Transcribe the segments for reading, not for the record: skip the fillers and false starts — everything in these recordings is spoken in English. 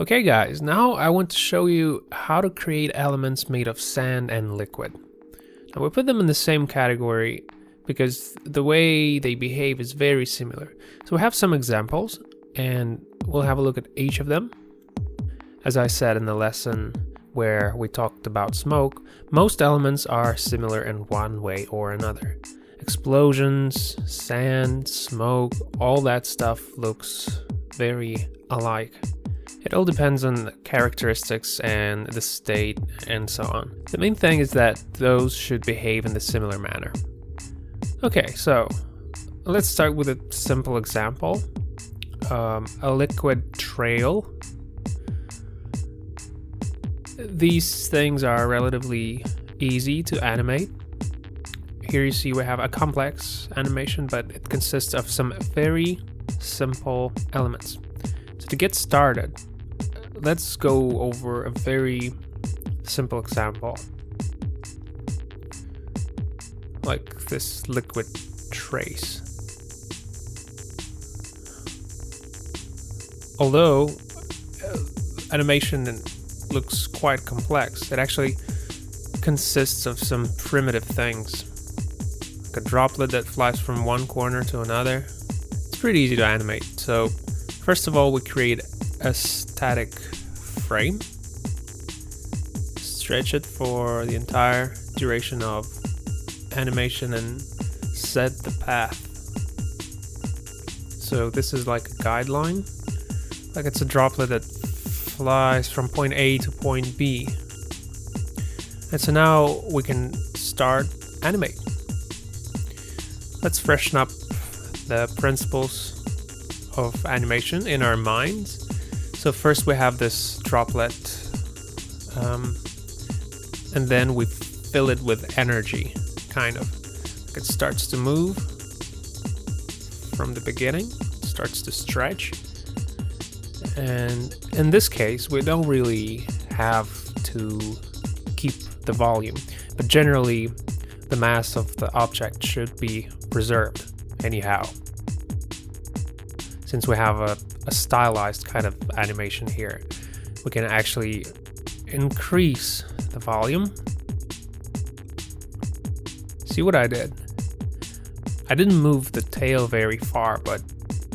Okay guys, now I want to show you how to create elements made of sand and liquid. Now we put them in the same category because the way they behave is very similar. So we have some examples and we'll have a look at each of them. As I said in the lesson where we talked about smoke, most elements are similar in one way or another. Explosions, sand, smoke, all that stuff looks very alike. It all depends on the characteristics and the state and so on. The main thing is that those should behave in the similar manner. Okay, so let's start with a simple example. A liquid trail. These things are relatively easy to animate. Here you see we have a complex animation, but it consists of some very simple elements. So to get started, let's go over a very simple example, like this liquid trace. Although animation looks quite complex, it actually consists of some primitive things, like a droplet that flies from one corner to another. It's pretty easy to animate. So first of all, we create a static frame, stretch it for the entire duration of animation and set the path. So this is like a guideline, like it's a droplet that flies from point A to point B. And so now we can start animate. Let's freshen up the principles of animation in our minds. So first we have this droplet, and then we fill it with energy, kind of. It starts to move from the beginning, starts to stretch. And in this case, we don't really have to keep the volume, but generally the mass of the object should be preserved anyhow. Since we have a stylized kind of animation here, we can actually increase the volume. See what I did? I didn't move the tail very far, but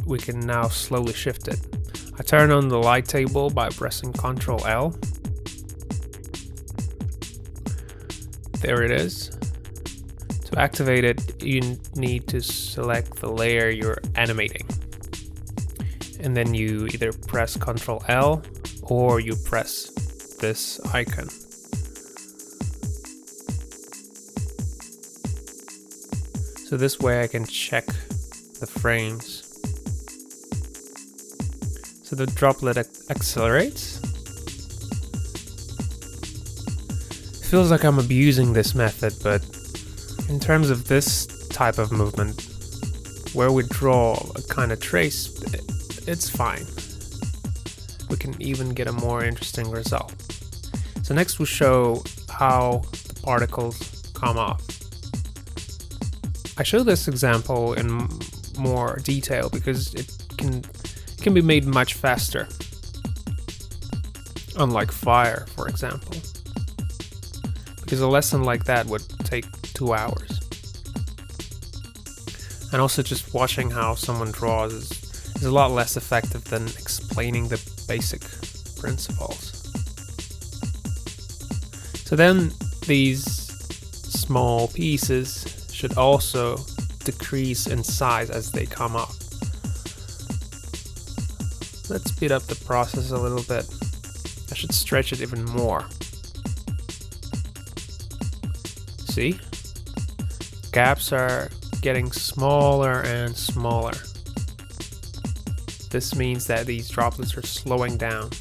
we can now slowly shift it. I turn on the light table by pressing Ctrl L. There it is. To activate it, you need to select the layer you're animating. And then you either press Ctrl L or you press this icon. So this way I can check the frames. So the droplet accelerates. Feels like I'm abusing this method, but in terms of this type of movement, where we draw a kind of trace, it's fine. We can even get a more interesting result. So next we show how the particles come off. I show this example in more detail because it can be made much faster. Unlike fire, for example. Because a lesson like that would take 2 hours. And also just watching how someone draws is a lot less effective than explaining the basic principles. So then these small pieces should also decrease in size as they come off. Let's speed up the process a little bit. I should stretch it even more. See? Gaps are getting smaller and smaller. This means that these droplets are slowing down.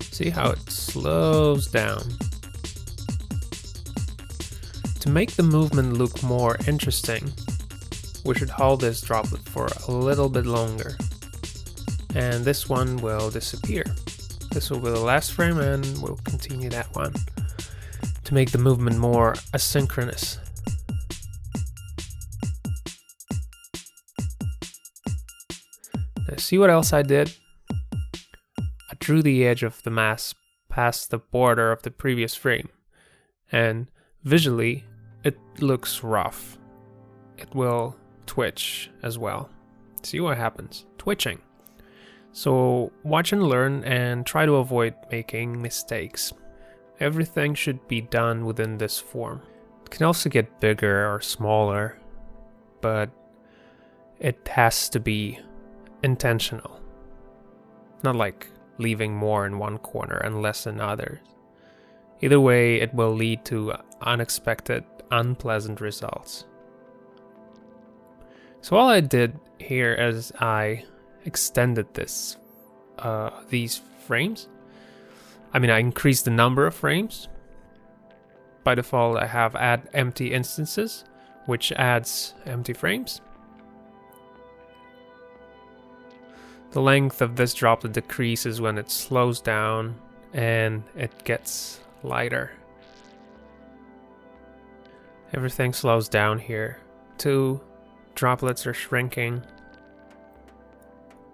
See how it slows down? To make the movement look more interesting, we should hold this droplet for a little bit longer. And this one will disappear. This will be the last frame and we'll continue that one to make the movement more asynchronous. Now, see what else I did? drew the edge of the mask past the border of the previous frame, and visually it looks rough. It will twitch as well. See what happens. Twitching. So watch and learn and try to avoid making mistakes. Everything should be done within this form. It can also get bigger or smaller, but it has to be intentional. Not like leaving more in one corner and less in others. Either way, it will lead to unexpected, unpleasant results. So all I did here is I extended these frames. I increased the number of frames. By default, I have add empty instances, which adds empty frames. The length of this droplet decreases when it slows down and it gets lighter. Everything slows down here. 2 droplets are shrinking.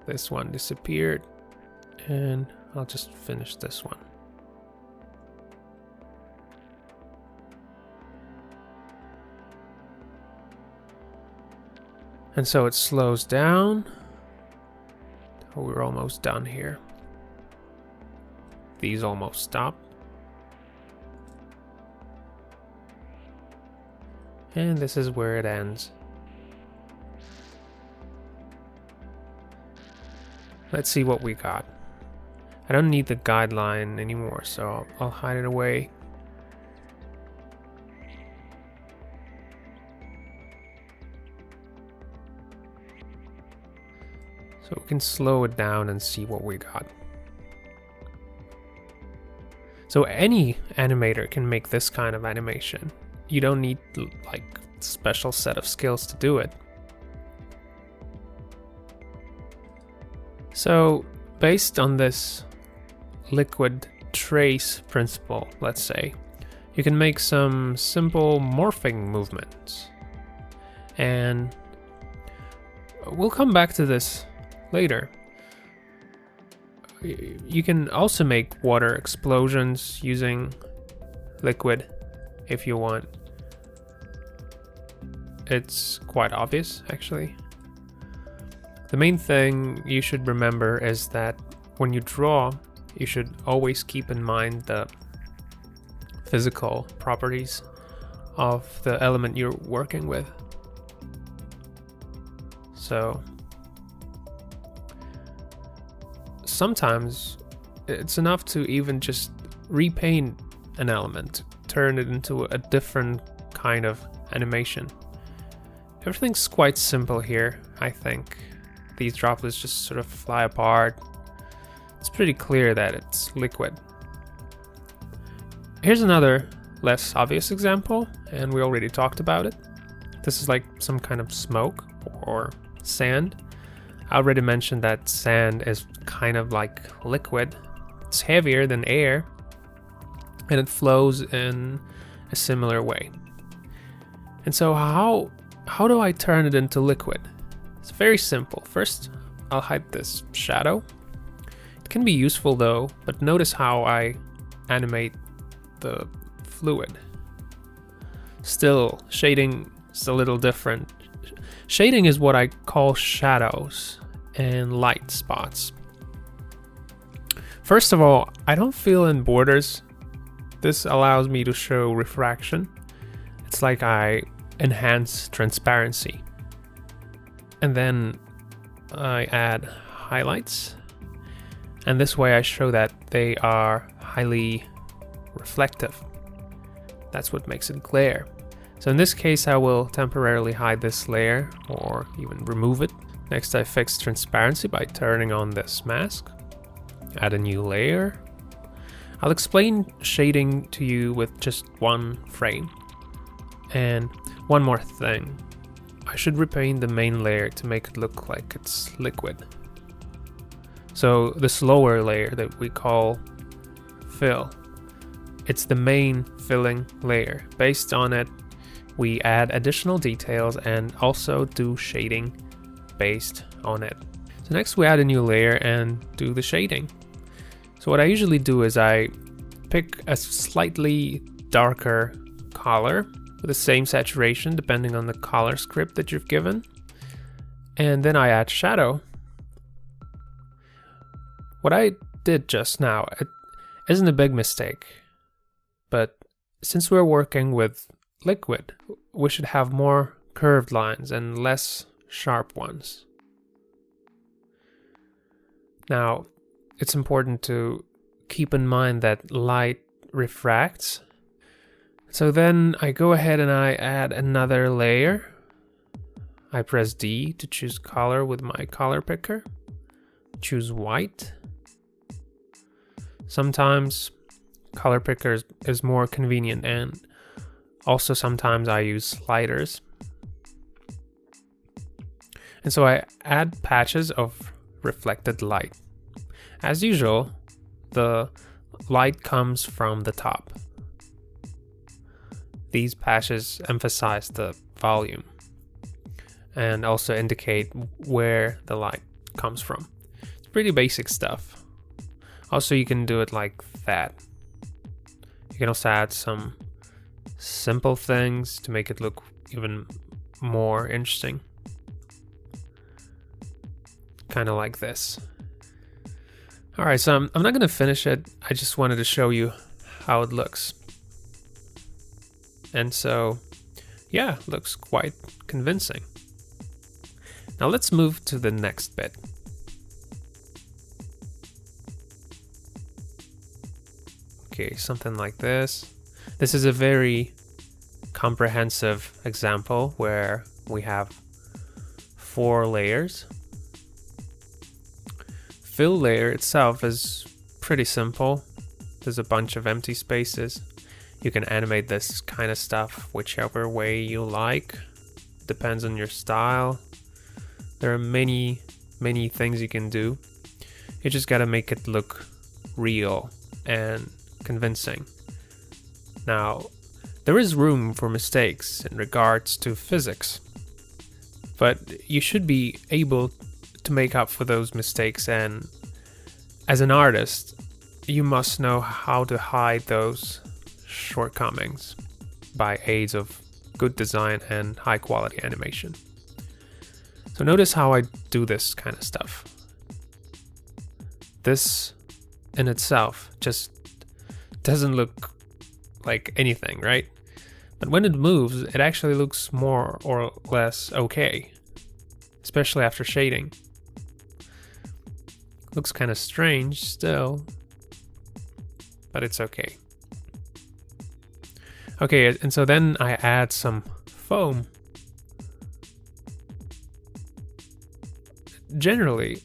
This one disappeared, and I'll just finish this one. And so it slows down. Oh, we're almost done here. These almost stop. And this is where it ends. Let's see what we got. I don't need the guideline anymore, so I'll hide it away. So we can slow it down and see what we got. So any animator can make this kind of animation. You don't need like special set of skills to do it. So based on this liquid trace principle, let's say, you can make some simple morphing movements. And we'll come back to this later. You can also make water explosions using liquid if you want. It's quite obvious, actually. The main thing you should remember is that when you draw, you should always keep in mind the physical properties of the element you're working with. So sometimes it's enough to even just repaint an element, turn it into a different kind of animation. Everything's quite simple here, I think. These droplets just sort of fly apart. It's pretty clear that it's liquid. Here's another less obvious example, and we already talked about it. This is like some kind of smoke or sand. I already mentioned that sand is kind of like liquid. It's heavier than air, and it flows in a similar way. And so how do I turn it into liquid? It's very simple. First, I'll hide this shadow. It can be useful though, but notice how I animate the fluid. Still, shading is a little different. Shading is what I call shadows and light spots. First of all, I don't fill in borders. This allows me to show refraction. It's like I enhance transparency. And then I add highlights. And this way I show that they are highly reflective. That's what makes it glare. So in this case, I will temporarily hide this layer or even remove it. Next, I fix transparency by turning on this mask. Add a new layer. I'll explain shading to you with just one frame. And one more thing. I should repaint the main layer to make it look like it's liquid. So this lower layer that we call fill, it's the main filling layer. Based on it, we add additional details and also do shading based on it. So next we add a new layer and do the shading. So what I usually do is I pick a slightly darker color with the same saturation depending on the color script that you've given. And then I add shadow. What I did just now, it isn't a big mistake, but since we're working with liquid, we should have more curved lines and less sharp ones. Now, it's important to keep in mind that light refracts. So then I go ahead and I add another layer. I press D to choose color with my color picker. Choose white. Sometimes color picker is more convenient, and also sometimes I use sliders. And so I add patches of reflected light. As usual, the light comes from the top. These patches emphasize the volume and also indicate where the light comes from. It's pretty basic stuff. Also, you can do it like that. You can also add some simple things to make it look even more interesting. Kind of like this. Alright, so I'm not going to finish it. I just wanted to show you how it looks. And so, yeah, it looks quite convincing. Now let's move to the next bit. Okay, something like this. This is a very comprehensive example where we have 4 layers. Fill layer itself is pretty simple. There's a bunch of empty spaces. You can animate this kind of stuff whichever way you like. Depends on your style. There are many things you can do. You just gotta make it look real and convincing. Now, there is room for mistakes in regards to physics, but you should be able to make up for those mistakes, and as an artist, you must know how to hide those shortcomings by aids of good design and high quality animation. So notice how I do this kind of stuff. This in itself just doesn't look like anything, right? But when it moves, it actually looks more or less okay, especially after shading. Looks kind of strange still, but it's okay. Okay, and so then I add some foam. Generally,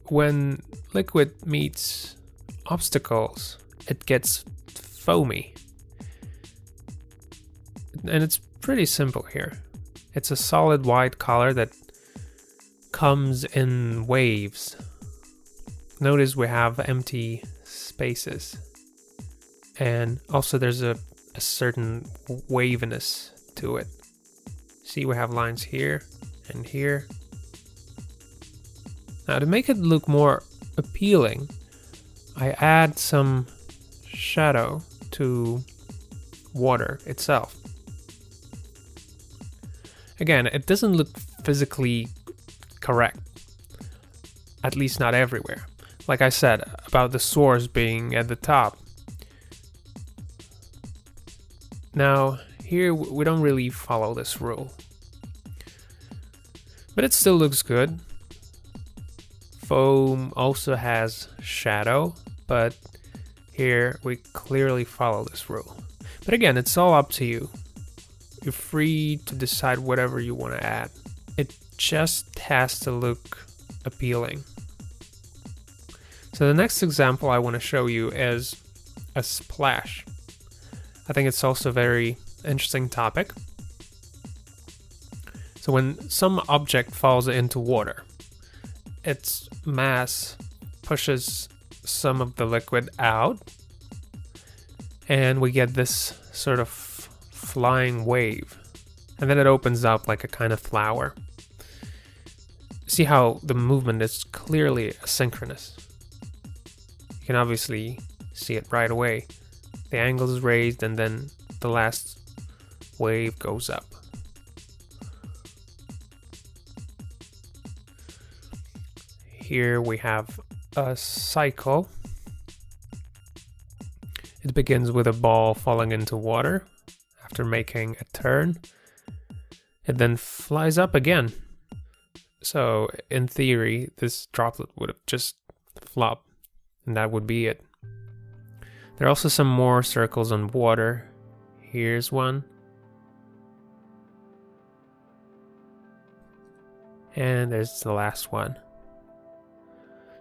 when liquid meets obstacles, it gets foamy. And it's pretty simple here. It's a solid white color that comes in waves. Notice we have empty spaces. And also there's a certain waviness to it. See, we have lines here and here. Now to make it look more appealing, I add some shadow to water itself. Again, it doesn't look physically correct, at least not everywhere. Like I said about the source being at the top. Now, here we don't really follow this rule, but it still looks good. Foam also has shadow, but here we clearly follow this rule. But again, it's all up to you. You're free to decide whatever you want to add. It just has to look appealing. So the next example I want to show you is a splash. I think it's also a very interesting topic. So when some object falls into water, its mass pushes some of the liquid out, and we get this sort of flying wave, and then it opens up like a kind of flower. See how the movement is clearly asynchronous. You can obviously see it right away. The angle is raised and then the last wave goes up. Here we have a cycle. It begins with a ball falling into water after making a turn. It then flies up again. So in theory, this droplet would have just flopped, and that would be it. There are also some more circles on water. Here's one. And there's the last one.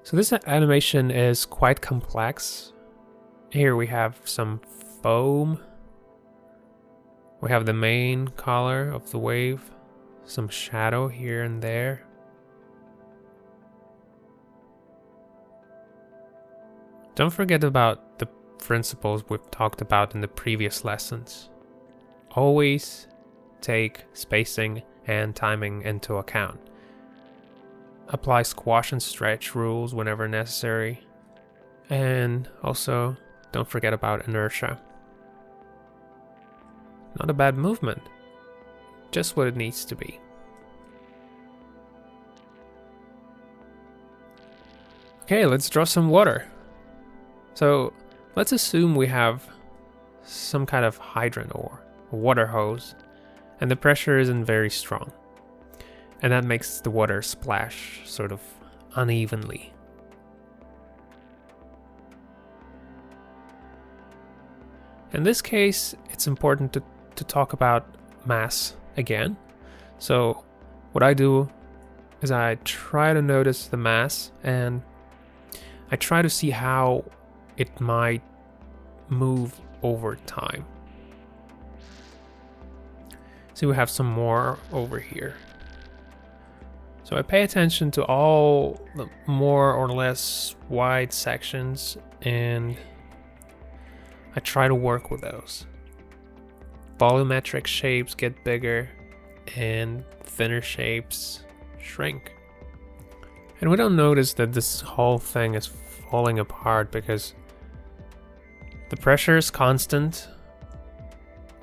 So this animation is quite complex. Here we have some foam. We have the main color of the wave, some shadow here and there. Don't forget about the principles we've talked about in the previous lessons. Always take spacing and timing into account. Apply squash and stretch rules whenever necessary. And also, don't forget about inertia. Not a bad movement, just what it needs to be. Okay, let's draw some water. So let's assume we have some kind of hydrant or a water hose, and the pressure isn't very strong. And that makes the water splash sort of unevenly. In this case, it's important to talk about mass again. So what I do is I try to notice the mass and I try to see how it might move over time. So we have some more over here. So I pay attention to all the more or less wide sections and I try to work with those. Volumetric shapes get bigger and thinner shapes shrink. And we don't notice that this whole thing is falling apart because the pressure is constant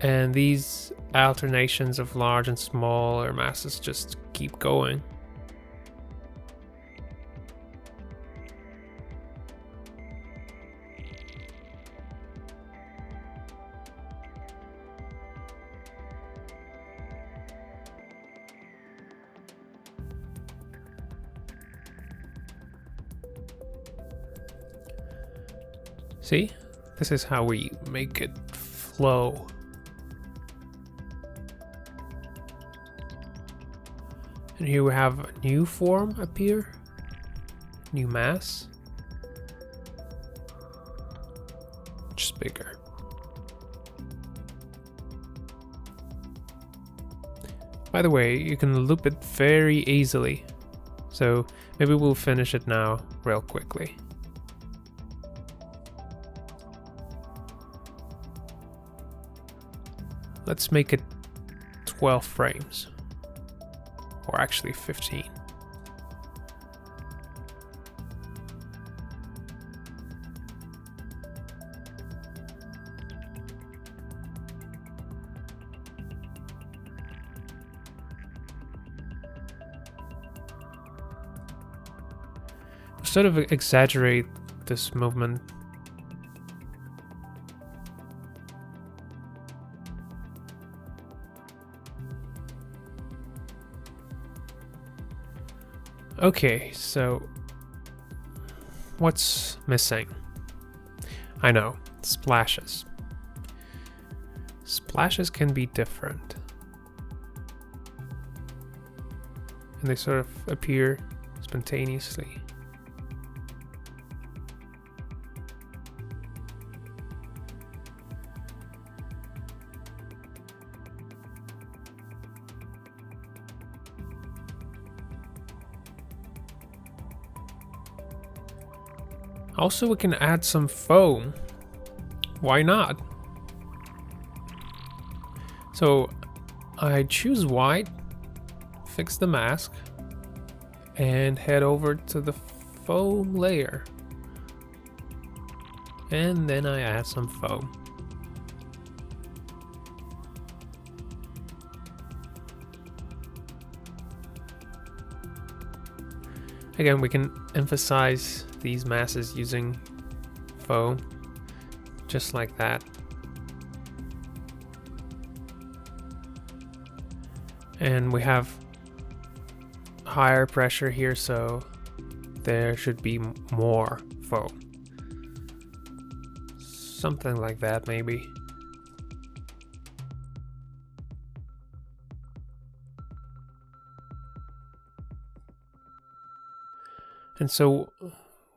and these alternations of large and smaller masses just keep going. See? This is how we make it flow. And here we have a new form appear, new mass, just bigger. By the way, you can loop it very easily, so maybe we'll finish it now real quickly. Let's make it 12 frames, or actually 15. Sort of exaggerate this movement. Okay, so what's missing? I know, splashes. Splashes can be different. And they sort of appear spontaneously. Also, we can add some foam. Why not? So I choose white, fix the mask, and head over to the foam layer. And then I add some foam. Again, we can emphasize these masses using foam, just like that. And we have higher pressure here, so there should be more foam. Something like that, maybe. And so,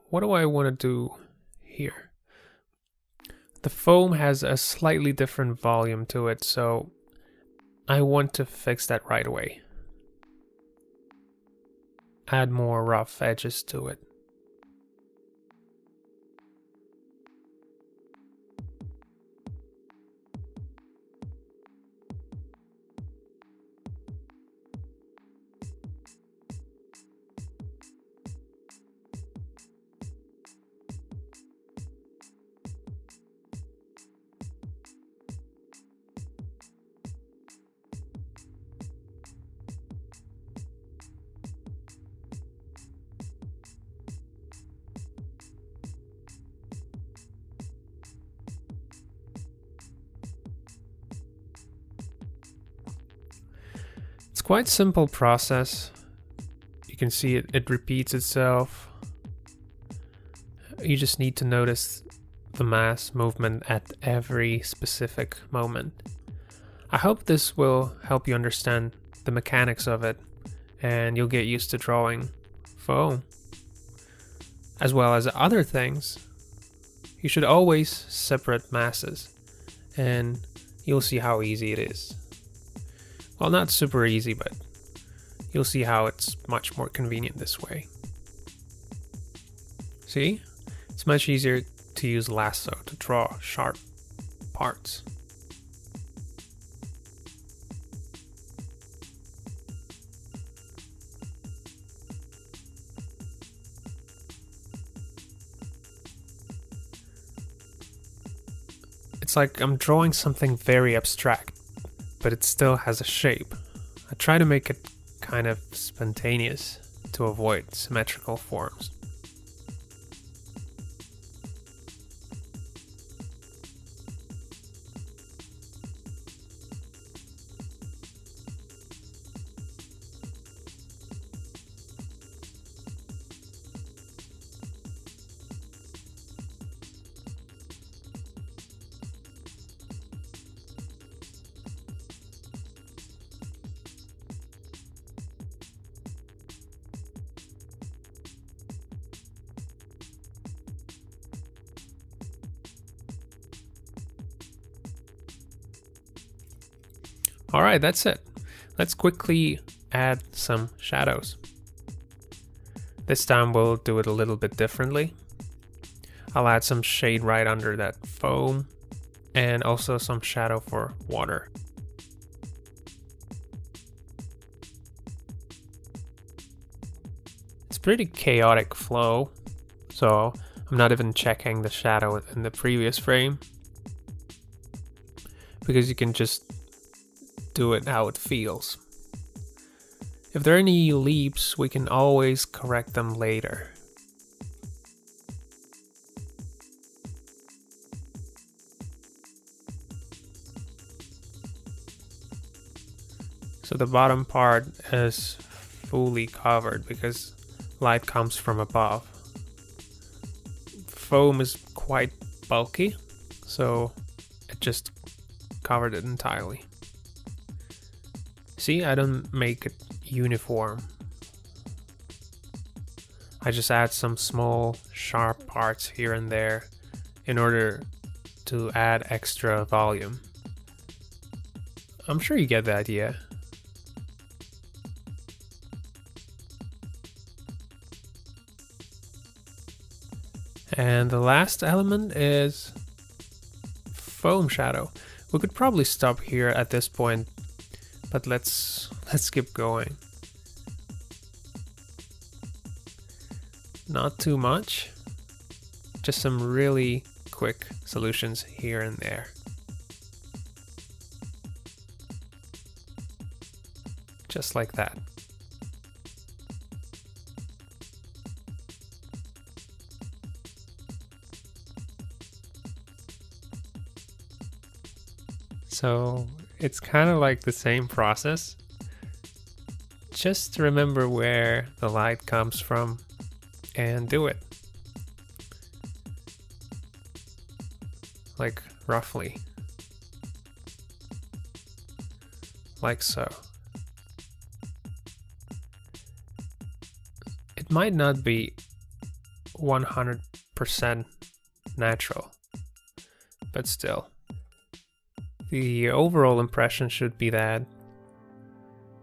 what do I want to do here? The foam has a slightly different volume to it, so I want to fix that right away. Add more rough edges to it. It's quite a simple process. You can see it repeats itself. You just need to notice the mass movement at every specific moment. I hope this will help you understand the mechanics of it, and you'll get used to drawing foam. As well as other things, you should always separate masses, and you'll see how easy it is. Well, not super easy, but you'll see how it's much more convenient this way. See? It's much easier to use lasso to draw sharp parts. It's like I'm drawing something very abstract, but it still has a shape. I try to make it kind of spontaneous to avoid symmetrical forms. Alright, that's it. Let's quickly add some shadows. This time we'll do it a little bit differently. I'll add some shade right under that foam and also some shadow for water. It's pretty chaotic flow, so I'm not even checking the shadow in the previous frame, because you can just do it how it feels. If there are any leaps, we can always correct them later. So the bottom part is fully covered because light comes from above. Foam is quite bulky, so it just covered it entirely. See, I don't make it uniform. I just add some small sharp parts here and there in order to add extra volume. I'm sure you get the idea. And the last element is foam shadow. We could probably stop here at this point, but let's keep going. Not too much, just some really quick solutions here and there. Just like that. So it's kind of like the same process. Just remember where the light comes from and do it. Like roughly. Like so. It might not be 100% natural, but still. The overall impression should be that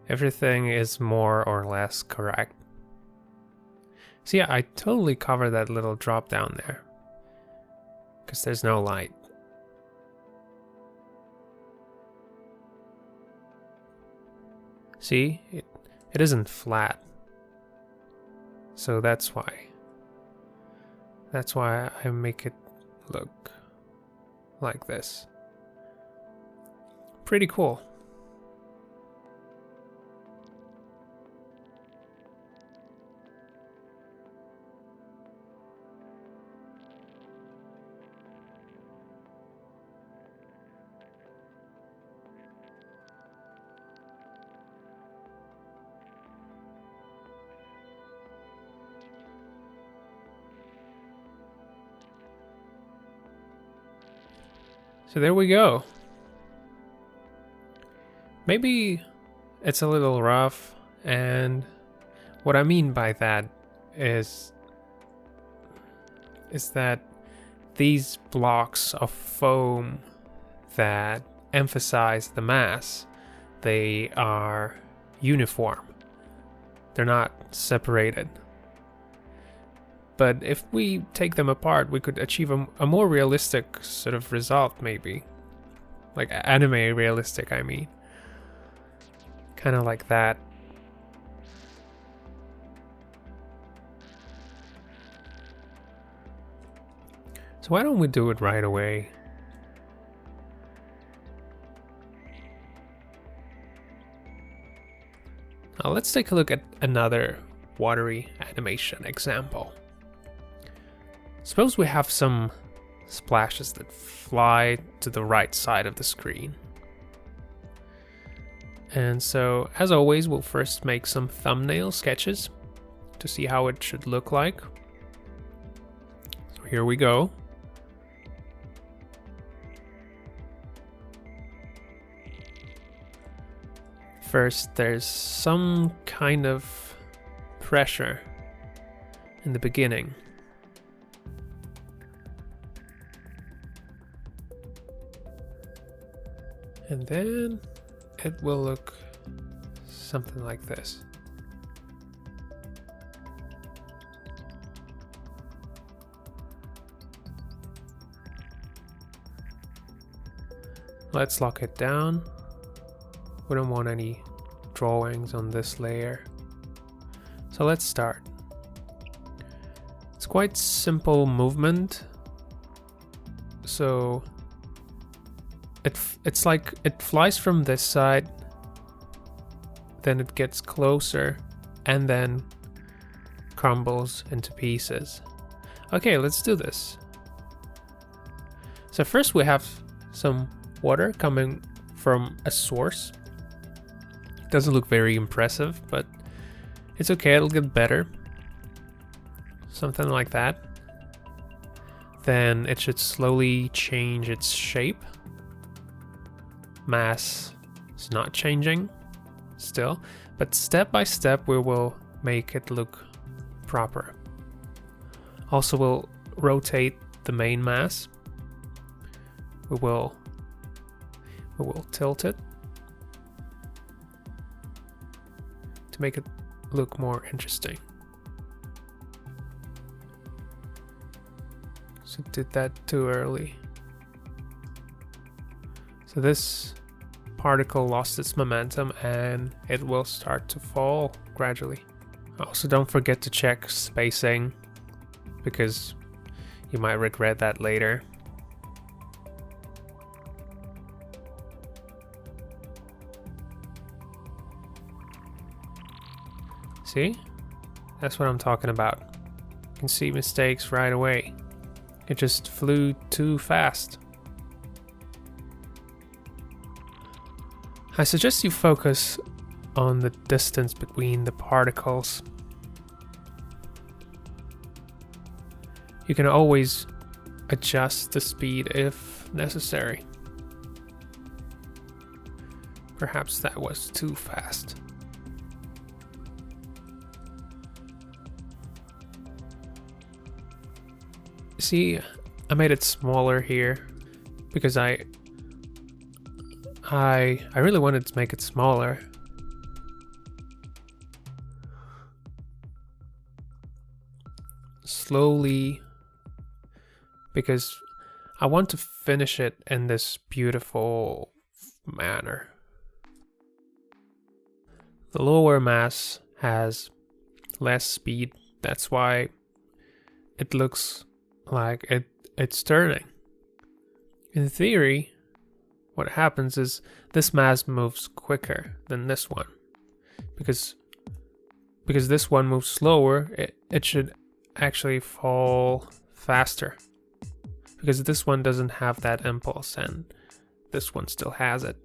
everything is more or less correct. So yeah, I totally cover that little drop down there, because there's no light. See, it isn't flat. So that's why. That's why I make it look like this. Pretty cool. So there we go. Maybe it's a little rough, and what I mean by that is that these blocks of foam that emphasize the mass, they are uniform. They're not separated. But if we take them apart, we could achieve a more realistic sort of result, maybe. Like anime realistic, I mean. Kind of like that. So why don't we do it right away? Now let's take a look at another watery animation example. Suppose we have some splashes that fly to the right side of the screen. And so, as always, we'll first make some thumbnail sketches to see how it should look like. So here we go. First, there's some kind of pressure in the beginning. And then it will look something like this. Let's lock it down. We don't want any drawings on this layer. So let's start. It's quite simple movement. So it's like it flies from this side, then it gets closer, and then crumbles into pieces. Okay, let's do this. So first we have some water coming from a source. It doesn't look very impressive, but it's okay, it'll get better. Something like that. Then it should slowly change its shape. Mass is not changing still, but step by step we will make it look proper. Also, we'll rotate the main mass. We will tilt it to make it look more interesting. So did that too early. So this particle lost its momentum and it will start to fall gradually. Also, don't forget to check spacing, because you might regret that later. See? That's what I'm talking about. You can see mistakes right away. It just flew too fast. I suggest you focus on the distance between the particles. You can always adjust the speed if necessary. Perhaps that was too fast. See, I made it smaller here because I really wanted to make it smaller. Slowly, because I want to finish it in this beautiful manner. The lower mass has less speed, that's why it looks like it's turning. In theory, what happens is this mass moves quicker than this one. Because this one moves slower, it should actually fall faster. Because this one doesn't have that impulse and this one still has it.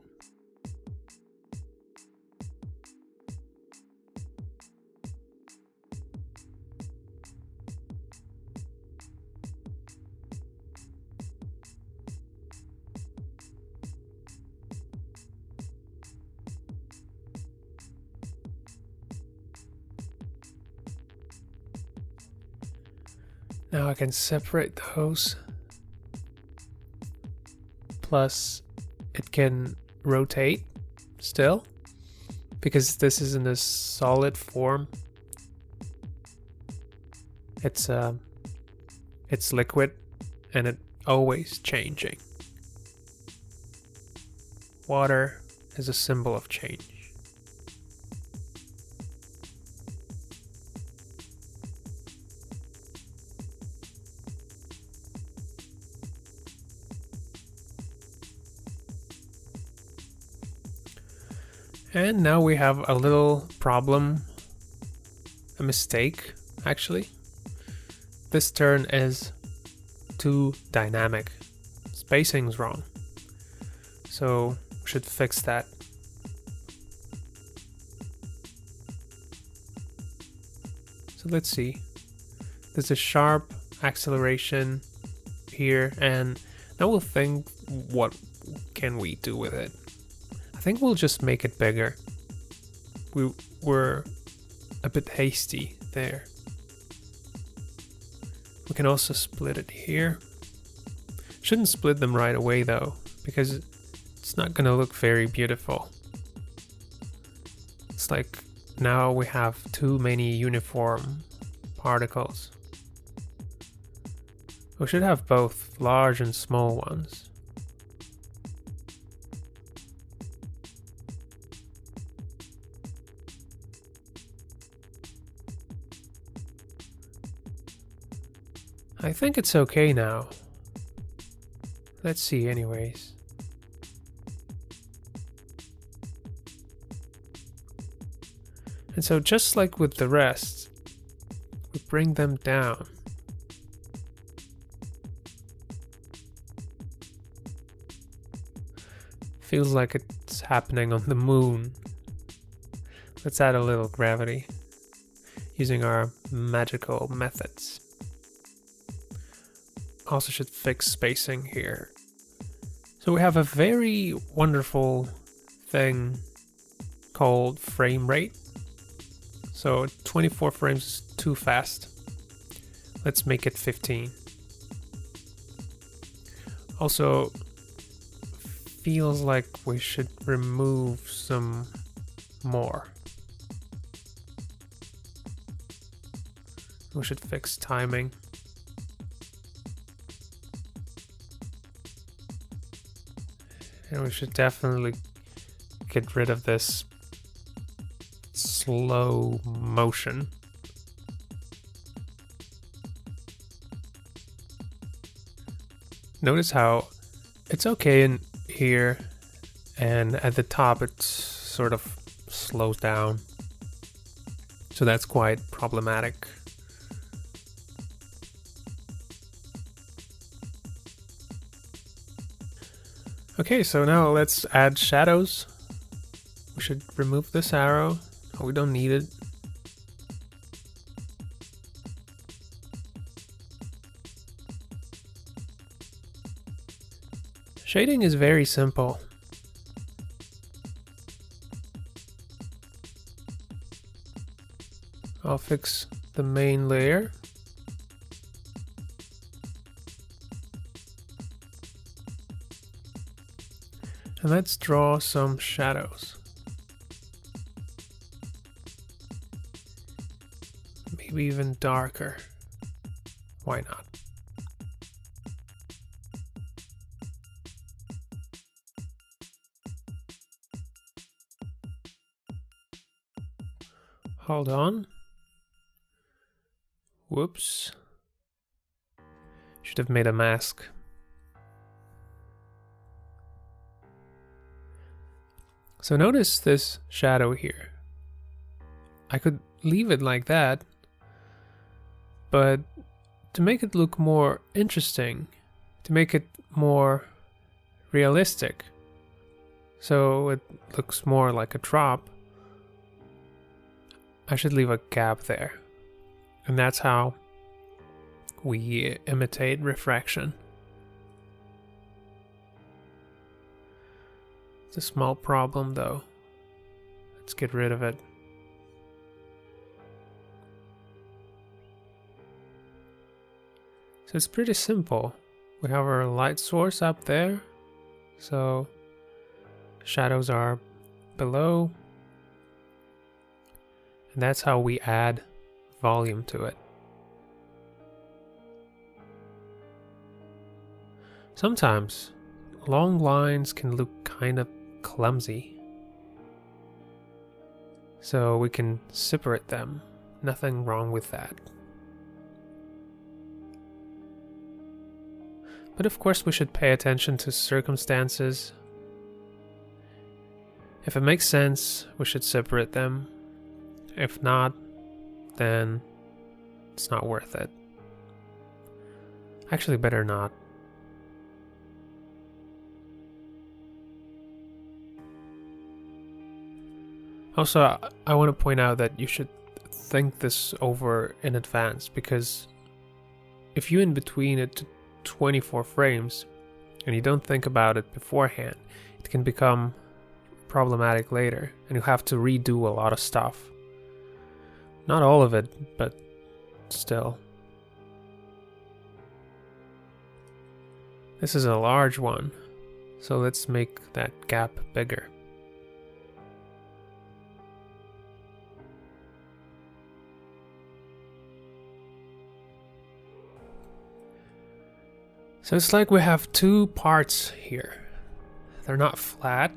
Now I can separate those. Plus, it can rotate still, because this is in a solid form. It's liquid, and it's always changing. Water is a symbol of change. And now we have a little problem, a mistake actually. This turn is too dynamic. Spacing's wrong. So we should fix that. So let's see. There's a sharp acceleration here, and now we'll think, what can we do with it? I think we'll just make it bigger. We were a bit hasty there. We can also split it here. Shouldn't split them right away though, because it's not gonna look very beautiful. It's like now we have too many uniform particles. We should have both large and small ones. I think it's okay now. Let's see anyways. And so just like with the rest, we bring them down. Feels like it's happening on the moon. Let's add a little gravity using our magical methods. Also should fix spacing here. So we have a very wonderful thing called frame rate. So 24 frames is too fast. Let's make it 15. Also, feels like we should remove some more. We should fix timing. And we should definitely get rid of this slow motion. Notice how it's okay in here, and at the top it sort of slows down. So that's quite problematic. Okay, so now let's add shadows. We should remove this arrow. Oh, we don't need it. Shading is very simple. I'll fix the main layer. And let's draw some shadows. Maybe even darker. Why not? Hold on. Whoops. Should have made a mask. So notice this shadow here. I could leave it like that, but to make it look more interesting, to make it more realistic, so it looks more like a drop, I should leave a gap there. And that's how we imitate refraction. It's a small problem though. Let's get rid of it. So it's pretty simple. We have our light source up there, so shadows are below, and that's how we add volume to it. Sometimes long lines can look kind of clumsy, so we can separate them. Nothing wrong with that. But of course we should pay attention to circumstances. If it makes sense, we should separate them. If not, then it's not worth it. Actually, better not. Also, I want to point out that you should think this over in advance, because if you in between it to 24 frames and you don't think about it beforehand, it can become problematic later and you have to redo a lot of stuff. Not all of it, but still. This is a large one, so let's make that gap bigger. So it's like we have two parts here. They're not flat.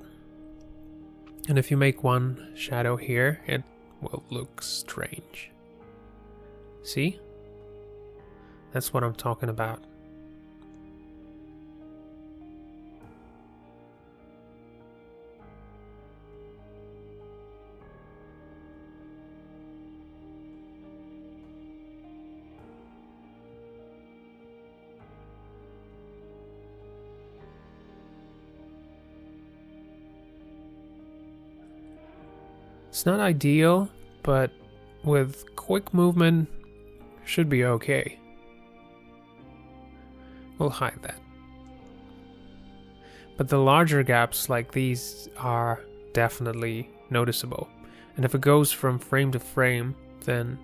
And if you make one shadow here, it will look strange. See? That's what I'm talking about. It's not ideal, but with quick movement, should be okay. We'll hide that. But the larger gaps like these are definitely noticeable. And if it goes from frame to frame, then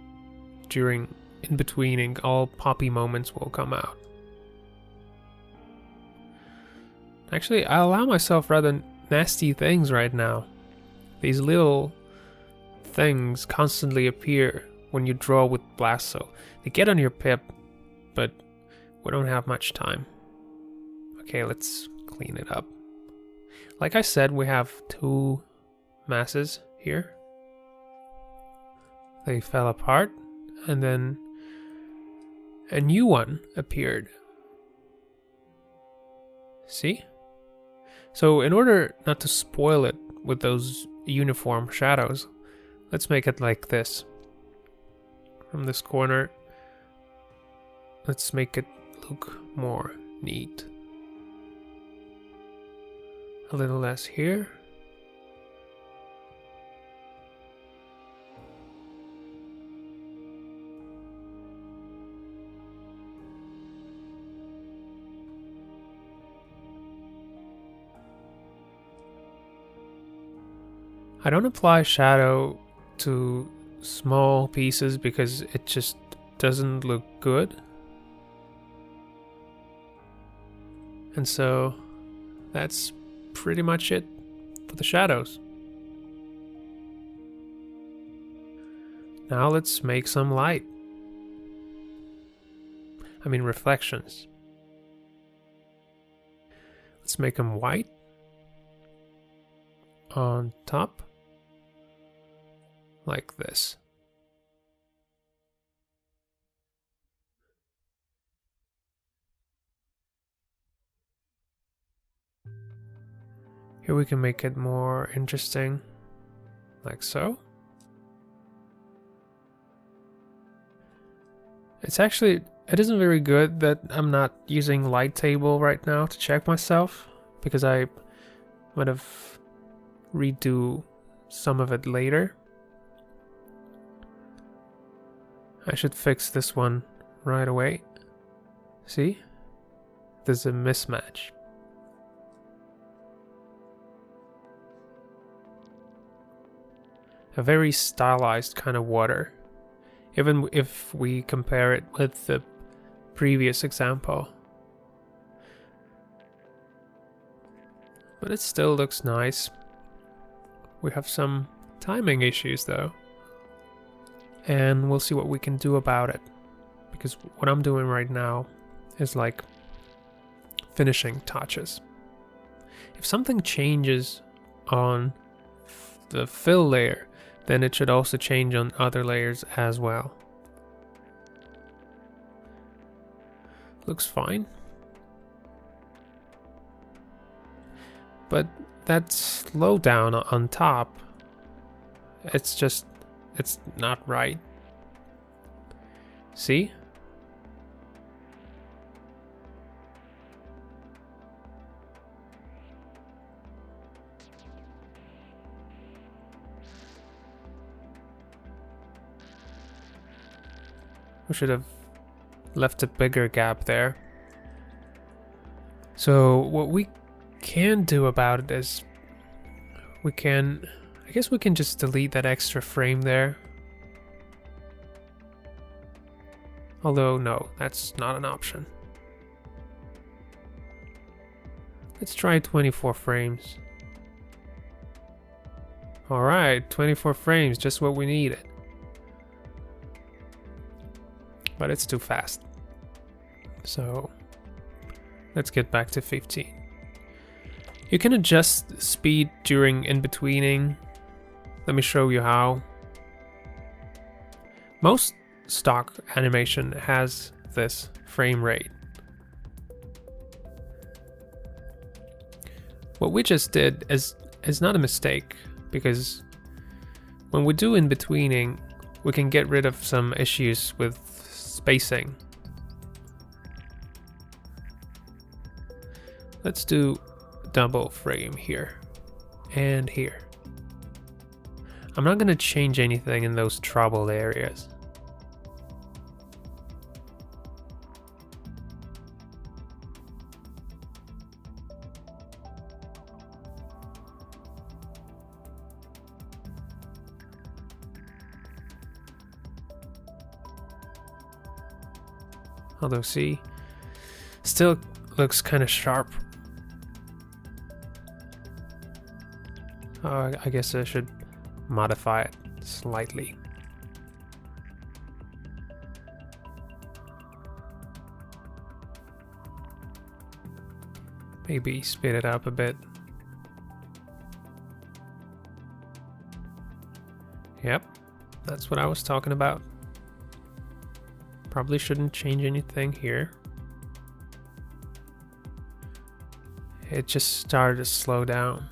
during in-betweening, all poppy moments will come out. Actually, I allow myself rather nasty things right now. These little things constantly appear when you draw with Blasto. They get on your pip, but we don't have much time. Okay, let's clean it up. Like I said, we have two masses here. They fell apart, and then a new one appeared. See? So in order not to spoil it with those uniform shadows, let's make it like this. from this corner. Let's make it look more neat. A little less here. I don't apply shadow to small pieces because it just doesn't look good. And so that's pretty much it for the shadows. Now let's make some light. I mean reflections. Let's make them white on top, like this. Here we can make it more interesting, like so. It isn't very good that I'm not using light table right now to check myself, because I might have redo some of it later. I should fix this one right away. See? There's a mismatch. A very stylized kind of water, even if we compare it with the previous example. But it still looks nice. We have some timing issues though, and we'll see what we can do about it, because what I'm doing right now is like finishing touches. If something changes on the fill layer, then it should also change on other layers as well. Looks fine. But that slowdown on top, it's not right. See? We should have left a bigger gap there. So what we can do about it is I guess we can just delete that extra frame there. Although no, that's not an option. Let's try 24 frames. Alright, 24 frames, just what we needed. But it's too fast. So let's get back to 15. You can adjust speed during in-betweening. Let me show you how. Most stock animation has this frame rate. What we just did is not a mistake, because when we do in-betweening, we can get rid of some issues with spacing. Let's do double frame here and here. I'm not going to change anything in those troubled areas. Although see, still looks kind of sharp. I guess I should modify it slightly. Maybe speed it up a bit. Yep, that's what I was talking about. Probably shouldn't change anything here. It just started to slow down.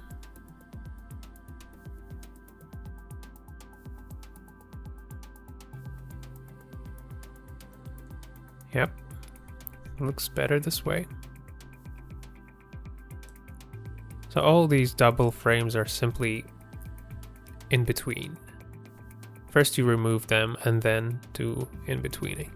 Yep, looks better this way. So all these double frames are simply in between. First you remove them and then do in betweening.